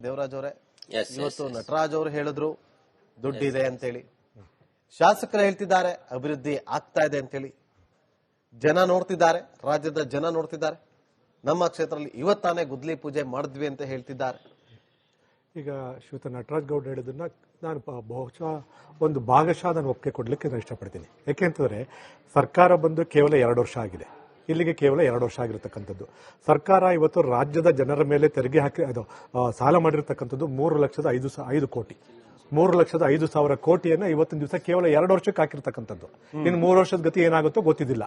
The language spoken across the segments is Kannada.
ದೇವರಾಜ್ ಅವರೇ, ಇವತ್ತು ನಟರಾಜ್ ಅವರು ಹೇಳಿದ್ರು ದುಡ್ಡಿದೆ ಅಂತೇಳಿ, ಶಾಸಕರು ಹೇಳ್ತಿದ್ದಾರೆ ಅಭಿವೃದ್ಧಿ ಆಗ್ತಾ ಇದೆ ಅಂತೇಳಿ, ಜನ ನೋಡ್ತಿದ್ದಾರೆ, ರಾಜ್ಯದ ಜನ ನೋಡ್ತಿದ್ದಾರೆ. ನಮ್ಮ ಕ್ಷೇತ್ರದಲ್ಲಿ ಇವತ್ತಾನೆ ಗುದ್ಲಿ ಪೂಜೆ ಮಾಡಿದ್ವಿ ಅಂತ ಹೇಳ್ತಿದ್ದಾರೆ. ಈಗ ಶ್ರೀಯುತ ನಟರಾಜ್ ಗೌಡ ಹೇಳಿದ್ದನ್ನ ನಾನು ಬಹುಶಃ ಒಂದು ಭಾಗಶಃ ನಾನು ಒಪ್ಪಿಗೆ ಕೊಡ್ಲಿಕ್ಕೆ ನಾನು ಇಷ್ಟಪಡ್ತೀನಿ. ಯಾಕೆಂತಂದ್ರೆ ಸರ್ಕಾರ ಬಂದು ಕೇವಲ 2 ವರ್ಷ ಆಗಿದೆ, ಇಲ್ಲಿಗೆ ಕೇವಲ 2 ವರ್ಷ ಆಗಿರತಕ್ಕಂಥದ್ದು. ಸರ್ಕಾರ ಇವತ್ತು ರಾಜ್ಯದ ಜನರ ಮೇಲೆ ತೆರಿಗೆ ಹಾಕಿ ಸಾಲ ಮಾಡಿರ್ತಕ್ಕಂಥದ್ದು 3,05,000 ಕೋಟಿ. 3,05,000 ಕೋಟಿಯನ್ನ ಇವತ್ತಿನ ದಿವಸ ಕೇವಲ 2 ವರ್ಷಕ್ಕೆ ಹಾಕಿರ್ತಕ್ಕಂಥದ್ದು. ಇನ್ನು 3 ವರ್ಷದ ಗತಿ ಏನಾಗುತ್ತೋ ಗೊತ್ತಿದ್ದಿಲ್ಲ.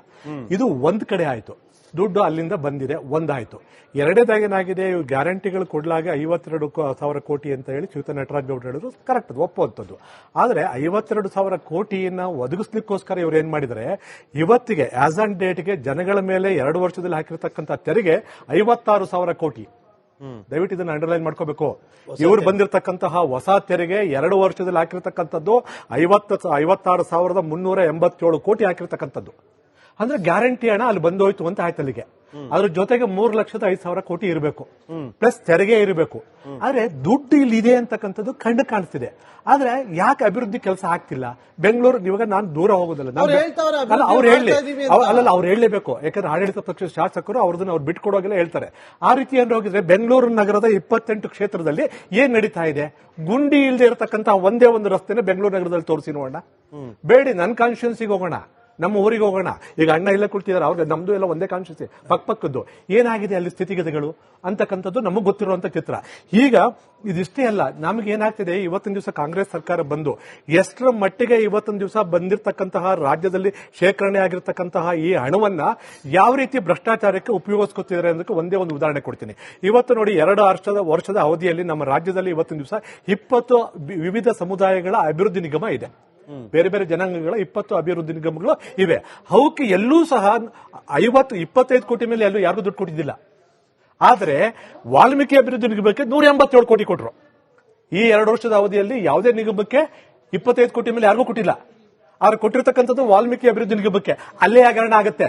ಇದು ಒಂದ್ ಕಡೆ ಆಯ್ತು, ದುಡ್ಡು ಅಲ್ಲಿಂದ ಬಂದಿದೆ, ಒಂದಾಯ್ತು. ಎರಡನೇದಾಗಿ ಏನಾಗಿದೆ, ಗ್ಯಾರಂಟಿಗಳು ಕೊಡ್ಲಾಗ 52,000 ಕೋಟಿ ಅಂತ ಹೇಳಿ ಶ್ರೀಯುತ ನಟರಾಜ್ ಗೌಡ ಹೇಳಿದ್ರು, ಕರೆಕ್ಟ್, ಅದು ಒಪ್ಪುವಂಥದ್ದು. ಆದ್ರೆ 52,000 ಕೋಟಿಯನ್ನ ಒದಗಿಸ್ಲಿಕ್ಕೋಸ್ಕರ ಇವ್ರು ಏನ್ ಮಾಡಿದರೆ, ಇವತ್ತಿಗೆ ಆಸ್ ಆನ್ ಡೇಟ್ಗೆ ಜನಗಳ ಮೇಲೆ 2 ವರ್ಷದಲ್ಲಿ ಹಾಕಿರ್ತಕ್ಕಂಥ ತೆರಿಗೆ 56,000 ಕೋಟಿ. ದಯವಿಟ್ಟು ಇದನ್ನ ಅಂಡರ್ಲೈನ್ ಮಾಡ್ಕೋಬೇಕು. ಇವ್ರು ಬಂದಿರತಕ್ಕಂತಹ ಹೊಸ ತೆರಿಗೆ 2 ವರ್ಷದಲ್ಲಿ ಹಾಕಿರ್ತಕ್ಕಂಥದ್ದು 56,387 ಕೋಟಿ ಹಾಕಿರ್ತಕ್ಕಂಥದ್ದು. ಅಂದ್ರೆ ಗ್ಯಾರಂಟಿ ಹಣ ಅಲ್ಲಿ ಬಂದೋಯ್ತು ಅಂತ ಆಯ್ತು ಅಲ್ಲಿಗೆ. ಅದ್ರ ಜೊತೆಗೆ 3,05,000 ಕೋಟಿ ಇರಬೇಕು, ಪ್ಲಸ್ ತೆರಿಗೆ ಇರಬೇಕು. ಆದ್ರೆ ದುಡ್ಡು ಇಲ್ಲಿ ಇದೆ ಅಂತಕ್ಕಂಥದ್ದು ಕಂಡು ಕಾಣಿಸ್ತಿದೆ. ಆದ್ರೆ ಯಾಕೆ ಅಭಿವೃದ್ಧಿ ಕೆಲಸ ಆಗ್ತಿಲ್ಲ? ಬೆಂಗಳೂರು, ಇವಾಗ ನಾನು ದೂರ ಹೋಗೋದಿಲ್ಲ, ಅವ್ರು ಹೇಳಲೇಬೇಕು. ಯಾಕಂದ್ರೆ ಆಡಳಿತ ಪಕ್ಷದ ಶಾಸಕರು ಅವ್ರದನ್ನ ಅವ್ರು ಬಿಟ್ಕೊಡೋಗೆಲ್ಲ ಹೇಳ್ತಾರೆ. ಆ ರೀತಿ ಏನಾದ್ರು ಹೋಗಿದ್ರೆ ಬೆಂಗಳೂರು ನಗರದ 28 ಕ್ಷೇತ್ರದಲ್ಲಿ ಏನ್ ನಡೀತಾ ಇದೆ? ಗುಂಡಿ ಇಲ್ಲದೆ ಇರತಕ್ಕಂತ ಒಂದೇ ಒಂದು ರಸ್ತೆನ ಬೆಂಗಳೂರು ನಗರದಲ್ಲಿ ತೋರಿಸಿ ನೋಡೋಣ. ಬೇಡಿ ನನ್ನ ಕಾನ್ಸ್ಟಿಟ್ಯೂನ್ಸಿಗೆ ಹೋಗೋಣ, ನಮ್ಮ ಊರಿಗೆ ಹೋಗೋಣ. ಈಗ ಅಣ್ಣ ಎಲ್ಲ ಕುಳ್ತಿದ್ದಾರೆ, ಅವ್ರಿಗೆ ನಮ್ದು ಎಲ್ಲ ಒಂದೇ ಕಾನ್ಸ್ಟಿಟ್ಯೂನ್ಸಿ, ಪಕ್ಕದ್ದು. ಏನಾಗಿದೆ ಅಲ್ಲಿ ಸ್ಥಿತಿಗತಿಗಳು ಅಂತಕ್ಕಂಥದ್ದು ನಮಗ್ ಗೊತ್ತಿರುವಂತ ಚಿತ್ರ. ಈಗ ಇದಿಷ್ಟೇ ಅಲ್ಲ, ನಮಗೆ ಏನಾಗ್ತಿದೆ, ಇವತ್ತಿನ ದಿವಸ ಕಾಂಗ್ರೆಸ್ ಸರ್ಕಾರ ಬಂದು ಎಷ್ಟರ ಮಟ್ಟಿಗೆ ಇವತ್ತಿನ ದಿವಸ ಬಂದಿರತಕ್ಕಂತಹ ರಾಜ್ಯದಲ್ಲಿ ಶೇಖರಣೆ ಆಗಿರ್ತಕ್ಕಂತಹ ಈ ಹಣವನ್ನ ಯಾವ ರೀತಿ ಭ್ರಷ್ಟಾಚಾರಕ್ಕೆ ಉಪಯೋಗಿಸ್ಕೊತಿದ್ದಾರೆ ಅನ್ನೋದಕ್ಕೆ ಒಂದೇ ಒಂದು ಉದಾಹರಣೆ ಕೊಡ್ತೀನಿ. ಇವತ್ತು ನೋಡಿ, 2 ವರ್ಷದ ಅವಧಿಯಲ್ಲಿ ನಮ್ಮ ರಾಜ್ಯದಲ್ಲಿ ಇವತ್ತಿನ ದಿವಸ 20 ವಿವಿಧ ಸಮುದಾಯಗಳ ಅಭಿವೃದ್ಧಿ ನಿಗಮ ಇದೆ. ಬೇರೆ ಬೇರೆ ಜನಾಂಗಗಳ 20 ಅಭಿವೃದ್ಧಿ ನಿಗಮಗಳು ಇವೆ. ಅವಕ್ಕೆ ಎಲ್ಲೂ ಸಹ 25 ಕೋಟಿ ಮೇಲೆ ಎಲ್ಲೂ ಯಾರಿಗೂ ದುಡ್ಡು ಕೊಟ್ಟಿದ್ದಿಲ್ಲ. ಆದ್ರೆ ವಾಲ್ಮೀಕಿ ಅಭಿವೃದ್ಧಿ ನಿಗಮಕ್ಕೆ 187 ಕೋಟಿ ಕೊಟ್ಟರು. ಈ 2 ವರ್ಷದ ಅವಧಿಯಲ್ಲಿ ಯಾವುದೇ ನಿಗಮಕ್ಕೆ 25 ಕೋಟಿ ಮೇಲೆ ಯಾರಿಗೂ ಕೊಟ್ಟಿಲ್ಲ. ಆದ್ರೆ ಕೊಟ್ಟಿರ್ತಕ್ಕಂಥದ್ದು ವಾಲ್ಮೀಕಿ ಅಭಿವೃದ್ಧಿ ನಿಗಮಕ್ಕೆ. ಅಲ್ಲೇ ಹಗರಣ ಆಗುತ್ತೆ.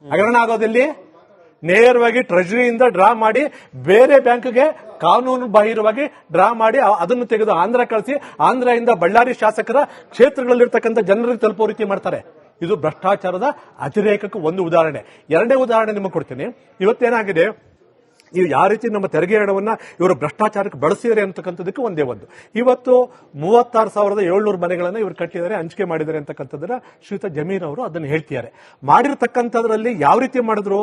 ಹಗರಣ ಆಗೋದಲ್ಲಿ ನೇರವಾಗಿ ಟ್ರೆಜರಿಯಿಂದ ಡ್ರಾ ಮಾಡಿ ಬೇರೆ ಬ್ಯಾಂಕ್ಗೆ ಕಾನೂನು ಬಾಹಿರವಾಗಿ ಡ್ರಾ ಮಾಡಿ ಅದನ್ನು ತೆಗೆದು ಆಂಧ್ರ ಕಳಿಸಿ, ಆಂಧ್ರದಿಂದ ಬಳ್ಳಾರಿ ಶಾಸಕರ ಕ್ಷೇತ್ರಗಳಲ್ಲಿರ್ತಕ್ಕಂಥ ಜನರಿಗೆ ತಲುಪೋ ರೀತಿ ಮಾಡ್ತಾರೆ. ಇದು ಭ್ರಷ್ಟಾಚಾರದ ಅತಿರೇಕಕ್ಕೆ ಒಂದು ಉದಾಹರಣೆ. 2ನೇ ಉದಾಹರಣೆ ನಿಮಗೆ ಕೊಡ್ತೀನಿ. ಇವತ್ತೇನಾಗಿದೆ, ಇವು ಯಾವ ರೀತಿ ನಮ್ಮ ತೆರಿಗೆ ಹಣವನ್ನ ಇವರು ಭ್ರಷ್ಟಾಚಾರಕ್ಕೆ ಬಳಸಿದ್ದಾರೆ ಅಂತಕ್ಕಂಥದಕ್ಕೆ ಒಂದೇ ಒಂದು. ಇವತ್ತು 36,700 ಮನೆಗಳನ್ನ ಇವರು ಕಟ್ಟಿದ್ದಾರೆ, ಹಂಚಿಕೆ ಮಾಡಿದ್ದಾರೆ ಅಂತಕ್ಕಂಥದ್ದನ್ನ ಶ್ರೀಯುತ ಜಮೀರ್ ಅವರು ಅದನ್ನು ಹೇಳ್ತಿದ್ದಾರೆ. ಮಾಡಿರ್ತಕ್ಕಂಥದ್ರಲ್ಲಿ ಯಾವ ರೀತಿ ಮಾಡಿದ್ರು,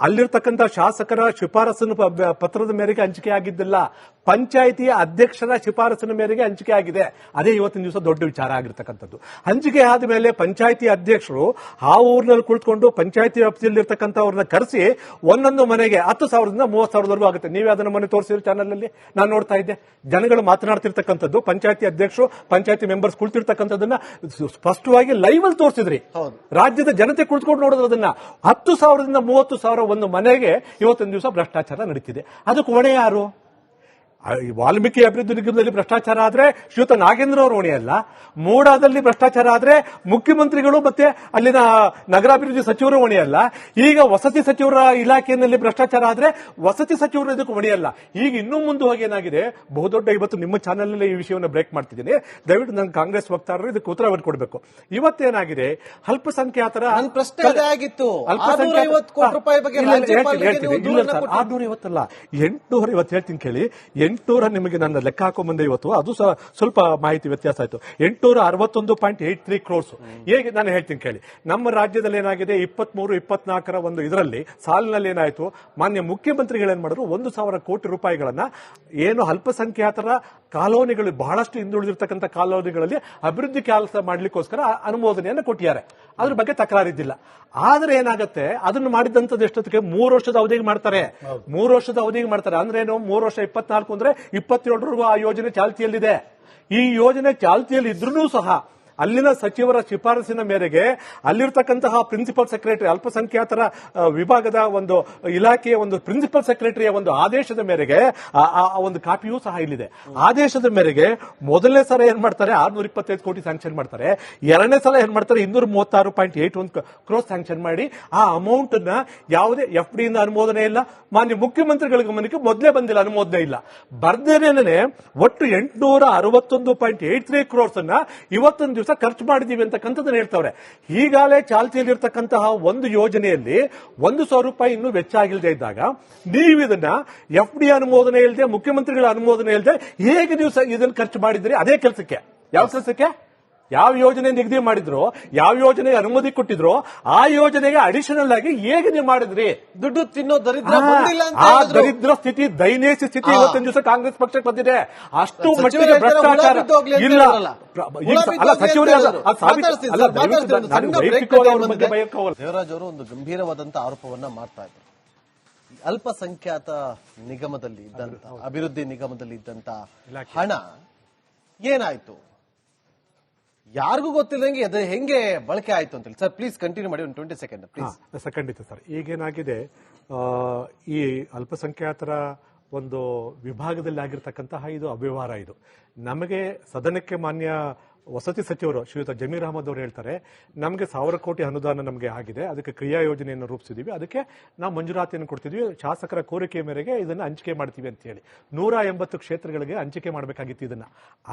ಅಲ್ಲಿರ್ತಕ್ಕಂಥ ಶಾಸಕರ ಶಿಫಾರಸಿನ ಪತ್ರದ ಮೇರೆಗೆ ಹಂಚಿಕೆ ಆಗಿದ್ದಿಲ್ಲ, ಪಂಚಾಯಿತಿಯ ಅಧ್ಯಕ್ಷರ ಶಿಫಾರಸಿನ ಮೇರೆಗೆ ಹಂಚಿಕೆ ಆಗಿದೆ. ಅದೇ ಇವತ್ತಿನ ದಿವಸ ದೊಡ್ಡ ವಿಚಾರ ಆಗಿರ್ತಕ್ಕಂಥದ್ದು. ಹಂಚಿಕೆ ಆದ ಮೇಲೆ ಪಂಚಾಯಿತಿ ಅಧ್ಯಕ್ಷರು ಆ ಊರಿನಲ್ಲಿ ಕುಳಿತುಕೊಂಡು ಪಂಚಾಯಿತಿ ವ್ಯಾಪ್ತಿಯಲ್ಲಿ ಇರ್ತಕ್ಕಂಥವ್ರನ್ನ ಕರೆಸಿ ಒಂದೊಂದು ಮನೆಗೆ 10,000ದಿಂದ 30,000ವರೆಗೂ ಆಗುತ್ತೆ. ನೀವೇ ಅದನ್ನ ಮನೆ ತೋರಿಸಿದ್ರೆ ಚಾನಲ್ ಅಲ್ಲಿ ನಾನು ನೋಡ್ತಾ ಇದ್ದೆ. ಜನಗಳು ಮಾತನಾಡ್ತಿರ್ತಕ್ಕಂಥದ್ದು, ಪಂಚಾಯಿತಿ ಅಧ್ಯಕ್ಷರು ಪಂಚಾಯಿತಿ ಮೆಂಬರ್ಸ್ ಕುಳಿತಿರ್ತಕ್ಕಂಥದ್ದನ್ನ ಸ್ಪಷ್ಟವಾಗಿ ಲೈವ್ ಅಲ್ಲಿ ತೋರಿಸಿದ್ರಿ. ರಾಜ್ಯದ ಜನತೆ ಕುಳಿತುಕೊಂಡು ನೋಡೋದನ್ನ 10,000ದಿಂದ 30,000 ಒಂದು ಮನೆಗೆ ಇವತ್ತಿನ ದಿವಸ ಭ್ರಷ್ಟಾಚಾರ ನಡೀತಿದೆ. ಅದಕ್ಕೆ ಹೊಣೆ ಯಾರು? ವಾಲ್ಮೀಕಿ ಅಭಿವೃದ್ಧಿ ನಿಗಮದಲ್ಲಿ ಭ್ರಷ್ಟಾಚಾರ ಆದ್ರೆ ಶ್ರೀಯುತ ನಾಗೇಂದ್ರ ಅವರು ಹೊಣೆ ಅಲ್ಲ. ಮೂಡಾದಲ್ಲಿ ಭ್ರಷ್ಟಾಚಾರ ಆದ್ರೆ ಮುಖ್ಯಮಂತ್ರಿಗಳು ಮತ್ತೆ ಅಲ್ಲಿನ ನಗರಾಭಿವೃದ್ಧಿ ಸಚಿವರು ಹೊಣೆ ಅಲ್ಲ. ಈಗ ವಸತಿ ಸಚಿವರ ಇಲಾಖೆಯಲ್ಲಿ ಭ್ರಷ್ಟಾಚಾರ ಆದ್ರೆ ವಸತಿ ಸಚಿವರು ಇದಕ್ಕೆ ಹೊಣೆ ಅಲ್ಲ. ಈಗ ಇನ್ನೂ ಮುಂದೆ ಹೋಗಿ ಏನಾಗಿದೆ, ಬಹುದೊಡ್ಡ ಇವತ್ತು ನಿಮ್ಮ ಚಾನೆಲ್ ನಲ್ಲಿ ಈ ವಿಷಯವನ್ನು ಬ್ರೇಕ್ ಮಾಡ್ತಿದ್ದೀನಿ. ದಯವಿಟ್ಟು ನನ್ನ ಕಾಂಗ್ರೆಸ್ ವಕ್ತಾರರು ಇದಕ್ಕೆ ಉತ್ತರವನ್ನು ಕೊಡಬೇಕು. ಇವತ್ತೇನಾಗಿದೆ, ಅಲ್ಪಸಂಖ್ಯಾತರ ಪ್ರಶ್ನೆ ಆಗಿತ್ತು, 650 800 ಇವತ್ತು ಹೇಳ್ತೀನಿ ಕೇಳಿ. 800 ನಿಮಗೆ ನನ್ನ ಲೆಕ್ಕ ಹಾಕೊಂಡ್ ಇವತ್ತು ಅದು ಸ್ವಲ್ಪ ಮಾಹಿತಿ ವ್ಯತ್ಯಾಸ ಆಯ್ತು. 861.83 ಕ್ರೋರ್ಸ್. ಹೇಗೆ ನಾನು ಹೇಳ್ತೀನಿ ಕೇಳಿ. ನಮ್ಮ ರಾಜ್ಯದಲ್ಲಿ ಏನಾಗಿದೆ, 23-24 ಒಂದು ಇದರಲ್ಲಿ ಸಾಲಿನಲ್ಲಿ ಏನಾಯ್ತು, ಮಾನ್ಯ ಮುಖ್ಯಮಂತ್ರಿಗಳು ಏನ್ ಮಾಡಿದ್ರು, 1,000 ಕೋಟಿ ರೂಪಾಯಿಗಳನ್ನ ಏನು ಅಲ್ಪಸಂಖ್ಯಾತರ ಕಾಲೋನಿಗಳು, ಬಹಳಷ್ಟು ಹಿಂದುಳಿದಿರ್ತಕ್ಕಂಥ ಕಾಲೋನಿಗಳಲ್ಲಿ ಅಭಿವೃದ್ಧಿ ಕೆಲಸ ಮಾಡ್ಲಿಕ್ಕೋಸ್ಕರ ಅನುಮೋದನೆಯನ್ನು ಕೊಟ್ಟಿದ್ದಾರೆ. ಅದ್ರ ಬಗ್ಗೆ ತಕರಾರಿದ್ದಿಲ್ಲ. ಆದ್ರೆ ಏನಾಗುತ್ತೆ, ಅದನ್ನು ಮಾಡಿದಂತದ್ದು ಎಷ್ಟೊತ್ತಿಗೆ 3 ವರ್ಷದ ಅವಧಿಗೆ ಮಾಡ್ತಾರೆ. 3 ವರ್ಷದ ಅವಧಿಗೆ ಮಾಡ್ತಾರೆ ಅಂದ್ರೆ ಏನು, 3 ವರ್ಷ 24 ಅಂದ್ರೆ 27ವರೆಗೂ ಆ ಯೋಜನೆ ಚಾಲ್ತಿಯಲ್ಲಿದೆ. ಈ ಯೋಜನೆ ಚಾಲ್ತಿಯಲ್ಲಿ ಇದ್ರೂ ಸಹ ಅಲ್ಲಿನ ಸಚಿವರ ಶಿಫಾರಸಿನ ಮೇರೆಗೆ ಅಲ್ಲಿರ್ತಕ್ಕಂತಹ ಪ್ರಿನ್ಸಿಪಲ್ ಸೆಕ್ರೆಟರಿ ಅಲ್ಪಸಂಖ್ಯಾತರ ವಿಭಾಗದ ಒಂದು ಇಲಾಖೆಯ ಒಂದು ಪ್ರಿನ್ಸಿಪಲ್ ಸೆಕ್ರೆಟರಿಯ ಒಂದು ಆದೇಶದ ಮೇರೆಗೆ ಆ ಒಂದು ಕಾಪಿಯೂ ಸಹ ಇಲ್ಲಿದೆ. ಆದೇಶದ ಮೇರೆಗೆ ಮೊದಲನೇ ಸಲ ಏನ್ ಮಾಡ್ತಾರೆ 625 ಕೋಟಿ ಸ್ಯಾಂಕ್ಷನ್ ಮಾಡ್ತಾರೆ. ಎರಡನೇ ಸಲ ಏನ್ ಮಾಡ್ತಾರೆ 236.81 ಕ್ರೋರ್ ಸ್ಯಾಂಕ್ಷನ್ ಮಾಡಿ ಆ ಅಮೌಂಟ್ ನ ಯಾವುದೇ FD ಇಂದ ಅನುಮೋದನೆ ಇಲ್ಲ, ಮಾನ್ಯ ಮುಖ್ಯಮಂತ್ರಿಗಳ ಗಮನಕ್ಕೆ ಮೊದಲೇ ಬಂದಿಲ್ಲ, ಅನುಮೋದನೆ ಇಲ್ಲ. ಬರ್ದೇನೆ ಒಟ್ಟು 861.83 ಕ್ರೋರ್ಸ್ ಅನ್ನ ಇವತ್ತೊಂದು ದಿವಸ ಖರ್ಚು ಮಾಡಿದೀವಿ ಅಂತಕ್ಕಂಥದ್ದನ್ನ ಹೇಳ್ತಾವ್ರೆ. ಈಗಾಗಲೇ ಚಾಲ್ತಿಯಲ್ಲಿರ್ತಕ್ಕಂತಹ ಒಂದು ಯೋಜನೆಯಲ್ಲಿ 1,000 ರೂಪಾಯಿ ಇನ್ನೂ ವೆಚ್ಚ ಆಗಿಲ್ಲದೆ ಇದ್ದಾಗ ನೀವು ಇದನ್ನ FD ಅನುಮೋದನೆ ಇಲ್ಲದೆ ಮುಖ್ಯಮಂತ್ರಿಗಳ ಅನುಮೋದನೆ ಇಲ್ಲದೆ ಹೇಗೆ ನೀವು ಇದನ್ನು ಖರ್ಚು ಮಾಡಿದ್ರಿ? ಅದೇ ಕೆಲಸಕ್ಕೆ, ಯಾವ ಕೆಲಸಕ್ಕೆ, ಯಾವ ಯೋಜನೆ ನಿಗದಿ ಮಾಡಿದ್ರು, ಯಾವ ಯೋಜನೆಗೆ ಅನುಮತಿ ಕೊಟ್ಟಿದ್ರು, ಆ ಯೋಜನೆಗೆ ಅಡಿಷನಲ್ ಆಗಿ ಹೇಗೆ ನೀವು ಮಾಡಿದ್ರಿ? ದುಡ್ಡು ತಿನ್ನೋ ದರಿದ್ರ ಬಂದಿಲ್ಲ ಅಂತ ಆ ಹೇಳಿದ್ರು. ದರಿದ್ರ ಸ್ಥಿತಿ, ದಯನೀಯ ಸ್ಥಿತಿ ಇವತ್ತಿನ ದಿವಸ ಕಾಂಗ್ರೆಸ್ ಪಕ್ಷಕ್ಕೆ ಬಂದಿದೆ. ಅಷ್ಟು ಮಟ್ಟಿಗೆ ಭ್ರಷ್ಟಾಚಾರ ಇಲ್ಲ. ಅಲ್ಲ ಸಚಿವರೇ ದೇವರಾಜ್ ಅವರು ಒಂದು ಗಂಭೀರವಾದಂತಹ ಆರೋಪವನ್ನ ಮಾಡ್ತಾ ಇದ್ರು. ಅಲ್ಪಸಂಖ್ಯಾತ ನಿಗಮದಲ್ಲಿ ಇದ್ದಂತ ಅಭಿವೃದ್ಧಿ ನಿಗಮದಲ್ಲಿ ಇದ್ದಂತ ಹಣ ಏನಾಯ್ತು, ಯಾರಿಗೂ ಗೊತ್ತಿಲ್ಲದಂಗೆ ಅದು ಹೆಂಗೆ ಬಳಕೆ ಆಯ್ತು ಅಂತ ಹೇಳಿ. ಸರ್ ಪ್ಲೀಸ್ ಕಂಟಿನ್ಯೂ ಮಾಡಿ, ಒಂದು 20 ಸೆಕೆಂಡ್ ಪ್ಲೀಸ್. ಖಂಡಿತ ಸರ್. ಈಗೇನಾಗಿದೆ, ಈ ಅಲ್ಪಸಂಖ್ಯಾತರ ಒಂದು ವಿಭಾಗದಲ್ಲಿ ಆಗಿರ್ತಕ್ಕಂತಹ ಇದು ಅವ್ಯವಹಾರ. ಇದು ನಮಗೆ ಸದನಕ್ಕೆ ಮಾನ್ಯ ವಸತಿ ಸಚಿವರು ಶ್ರೀಯುತ ಜಮೀರ್ ಅಹಮದ್ ಅವರು ಹೇಳ್ತಾರೆ, ನಮಗೆ 1,000 ಕೋಟಿ ಅನುದಾನ ನಮಗೆ ಆಗಿದೆ, ಅದಕ್ಕೆ ಕ್ರಿಯಾ ಯೋಜನೆಯನ್ನು ರೂಪಿಸಿದೀವಿ, ಅದಕ್ಕೆ ನಾವು ಮಂಜೂರಾತಿಯನ್ನು ಕೊಡ್ತಿದ್ವಿ, ಶಾಸಕರ ಕೋರಿಕೆ ಮೇರೆಗೆ ಇದನ್ನು ಹಂಚಿಕೆ ಮಾಡ್ತೀವಿ ಅಂತ ಹೇಳಿ 180 ಕ್ಷೇತ್ರಗಳಿಗೆ ಹಂಚಿಕೆ ಮಾಡಬೇಕಾಗಿತ್ತು ಇದನ್ನ.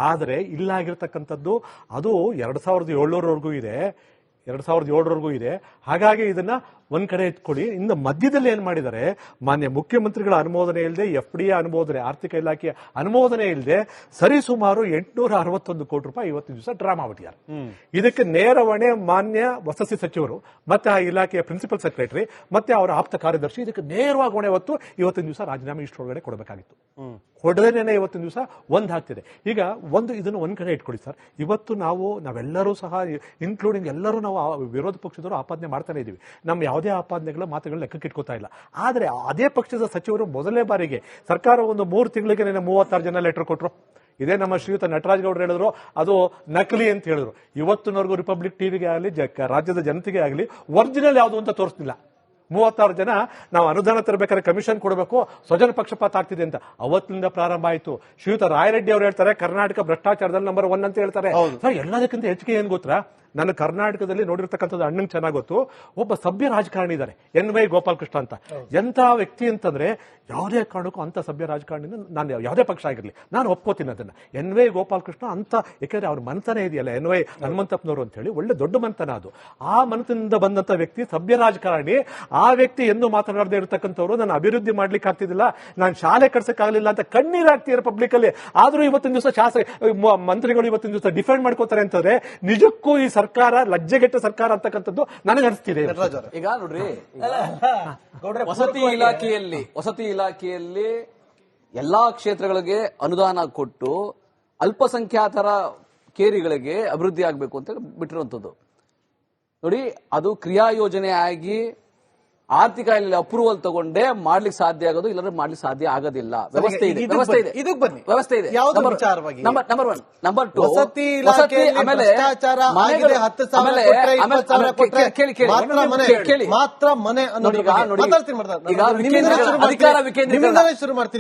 ಆದರೆ ಇಲ್ಲಾಗಿರ್ತಕ್ಕಂಥದ್ದು ಅದು 2,700ವರೆಗೂ ಇದೆ, 2,700ವರೆಗೂ ಇದೆ. ಹಾಗಾಗಿ ಇದನ್ನ ಒಂದ್ ಕಡೆ ಎತ್ಕೊಳ್ಳಿ. ಇನ್ನು ಮಧ್ಯದಲ್ಲಿ ಏನ್ ಮಾಡಿದ್ದಾರೆ, ಮಾನ್ಯ ಮುಖ್ಯಮಂತ್ರಿಗಳ ಅನುಮೋದನೆ ಇಲ್ಲದೆ, FD ಅನುಮೋದನೆ, ಆರ್ಥಿಕ ಇಲಾಖೆಯ ಅನುಮೋದನೆ ಇಲ್ಲದೆ ಸರಿಸುಮಾರು 861 ಕೋಟಿ ರೂಪಾಯಿ ಇವತ್ತಿನ ದಿವಸ ಡ್ರಾ ಮಾಡಿದ್ದಾರೆ. ಇದಕ್ಕೆ ನೇರ ಹೊಣೆ ಮಾನ್ಯ ವಸತಿ ಸಚಿವರು ಮತ್ತೆ ಆ ಇಲಾಖೆಯ ಪ್ರಿನ್ಸಿಪಲ್ ಸೆಕ್ರೆಟರಿ ಮತ್ತೆ ಅವರ ಆಪ್ತ ಕಾರ್ಯದರ್ಶಿ. ಇದಕ್ಕೆ ನೇರವಾಗಿ ಹೊಣೆ ಹೊತ್ತು ಇವತ್ತಿನ ದಿವಸ ರಾಜೀನಾಮೆ ಇಷ್ಟೊಳಗಡೆ ಕೊಡಬೇಕಾಗಿತ್ತು. ಹೊಡೆದೇನೆ ಇವತ್ತಿನ ದಿವಸ ಒಂದಾಗ್ತಿದೆ. ಈಗ ಇದನ್ನು ಒಂದ್ ಕಡೆ ಇಟ್ಕೊಳ್ಳಿ ಸರ್. ಇವತ್ತು ನಾವೆಲ್ಲರೂ ಸಹ ಇನ್ಕ್ಲೂಡಿಂಗ್ ಎಲ್ಲರೂ ನಾವು ವಿರೋಧ ಪಕ್ಷದವರು ಆಪಾದನೆ ಮಾಡ್ತಾನೆ ಇದೀವಿ. ನಮ್ಮ ಯಾವುದೇ ಆಪಾದನೆಗಳ ಮಾತುಗಳು ಲೆಕ್ಕಕ್ಕೆ ಇಟ್ಕೋತಾ ಇಲ್ಲ. ಆದ್ರೆ ಅದೇ ಪಕ್ಷದ ಸಚಿವರು ಮೊದಲನೇ ಬಾರಿಗೆ ಸರ್ಕಾರ ಒಂದು 3 ತಿಂಗಳಿಗೆ 36 ಜನ ಲೆಟರ್ ಕೊಟ್ಟರು. ಇದೇ ನಮ್ಮ ಶ್ರೀಯುತ ನಟರಾಜ್ ಗೌಡರು ಹೇಳಿದ್ರು ಅದು ನಕಲಿ ಅಂತ ಹೇಳಿದ್ರು. ಇವತ್ತಿನವರೆಗೂ ರಿಪಬ್ಲಿಕ್ ಟಿವಿಗೆ ಆಗಲಿ, ರಾಜ್ಯದ ಜನತೆಗೆ ಆಗಲಿ ಒರಿಜಿನಲ್ ಯಾವುದು ಅಂತ ತೋರಿಸ್ತಿಲ್ಲ. 36 ಜನ ನಾವು ಅನುದಾನ ತರಬೇಕಾದ್ರೆ ಕಮಿಷನ್ ಕೊಡಬೇಕು, ಸ್ವಜನ ಪಕ್ಷಪಾತ ಆಗ್ತಿದೆ ಅಂತ ಅವತ್ತಿನಿಂದ ಪ್ರಾರಂಭ ಆಯಿತು. ಶ್ರೀಯುತ ರಾಯರೆಡ್ಡಿ ಅವರು ಹೇಳ್ತಾರೆ ಕರ್ನಾಟಕ ಭ್ರಷ್ಟಾಚಾರದಲ್ಲಿ ನಂಬರ್ 1 ಅಂತ ಹೇಳ್ತಾರೆ. ಎಲ್ಲದಕ್ಕಿಂತ ಹೆಚ್ಚಿಗೆ ಏನ್ ಗೊತ್ತಾ, ನಾನು ಕರ್ನಾಟಕದಲ್ಲಿ ನೋಡಿರ್ತಕ್ಕಂಥದ್ದು ಅಣ್ಣಂಗೆ ಚೆನ್ನಾಗಿ ಗೊತ್ತು. ಒಬ್ಬ ಸಭ್ಯ ರಾಜಕಾರಣಿ ಇದ್ದಾರೆ, NY ಗೋಪಾಲಕೃಷ್ಣ ಅಂತ. ಎಂತ ವ್ಯಕ್ತಿ ಅಂತಂದ್ರೆ ಯಾವುದೇ ಕಾರಣಕ್ಕೂ ಅಂತ ಸಭ್ಯ ರಾಜಕಾರಣಿನ ನಾನು ಯಾವುದೇ ಪಕ್ಷ ಆಗಿರಲಿ ನಾನು ಒಪ್ಕೋತೀನಿ ಅದನ್ನ. NY ಗೋಪಾಲಕೃಷ್ಣ ಅಂತ, ಯಾಕಂದ್ರೆ ಅವ್ರ ಮನತನ ಇದೆಯಲ್ಲ NY ಹನುಮಂತಪ್ಪನವರು ಅಂತ ಹೇಳಿ, ಒಳ್ಳೆ ದೊಡ್ಡ ಮನತನ ಅದು. ಆ ಮನತನದಿಂದ ಬಂದಂತ ವ್ಯಕ್ತಿ ಸಭ್ಯ ರಾಜಕಾರಣಿ. ಆ ವ್ಯಕ್ತಿ ಎಂದು ಮಾತನಾಡದೇ ಇರತಕ್ಕಂಥವ್ರು ನಾನು ಅಭಿವೃದ್ಧಿ ಮಾಡ್ಲಿಕ್ಕೆ ಆಗ್ತಿದ್ದಿಲ್ಲ, ನಾನು ಶಾಲೆ ಕಟ್ಸಕ್ಕಾಗಲಿಲ್ಲ ಅಂತ ಕಣ್ಣೀರಾಗ್ತಿದ್ದಾರೆ ಪಬ್ಲಿಕ್ ಅಲ್ಲಿ. ಆದ್ರೂ ಇವತ್ತಿನ ದಿವಸ ಮಂತ್ರಿಗಳು ಇವತ್ತಿನ ದಿವಸ ಡಿಫೆಂಡ್ ಮಾಡ್ಕೋತಾರೆ ಅಂತಂದ್ರೆ ನಿಜಕ್ಕೂ ಈ ಸರ್ಕಾರ ಲಜ್ಜೆಗೆಟ್ಟ ಸರ್ಕಾರ ಅಂತಕ್ಕಂಥದ್ದು ನನಗೆ ಅನಿಸ್ತಿದೆ. ಈಗ ನೋಡ್ರಿ, ವಸತಿ ಇಲಾಖೆಯಲ್ಲಿ ಎಲ್ಲಾ ಕ್ಷೇತ್ರಗಳಿಗೆ ಅನುದಾನ ಕೊಟ್ಟು ಅಲ್ಪಸಂಖ್ಯಾತರ ಕೇರಿಗಳಿಗೆ ಅಭಿವೃದ್ಧಿ ಆಗಬೇಕು ಅಂತ ಬಿಟ್ಟಿರುವಂತದ್ದು ನೋಡಿ. ಅದು ಕ್ರಿಯಾ ಯೋಜನೆ ಆಗಿ ಆರ್ಥಿಕ ಅಪ್ರೂವಲ್ ತಗೊಂಡೇ ಮಾಡ್ಲಿಕ್ಕೆ ಸಾಧ್ಯ ಆಗೋದು, ಇಲ್ಲದ್ರೆ ಮಾಡ್ಲಿಕ್ಕೆ ಸಾಧ್ಯ ಆಗೋದಿಲ್ಲ. ವ್ಯವಸ್ಥೆ ಇದೆ. ನಂಬರ್ 1. ನಂಬರ್ 2, ವಸತಿ ಇಲಾಖೆ ಭ್ರಷ್ಟಾಚಾರ ಆಗಿದೆ. 10,000 ಕೊಟ್ರೆ 20,000 ಮಾತ್ರ ಮನೆ ಅಧಿಕಾರ ವಿಕೇಂದ್ರೀಕರಣ ಶುರು ಮಾಡ್ತೀನಿ.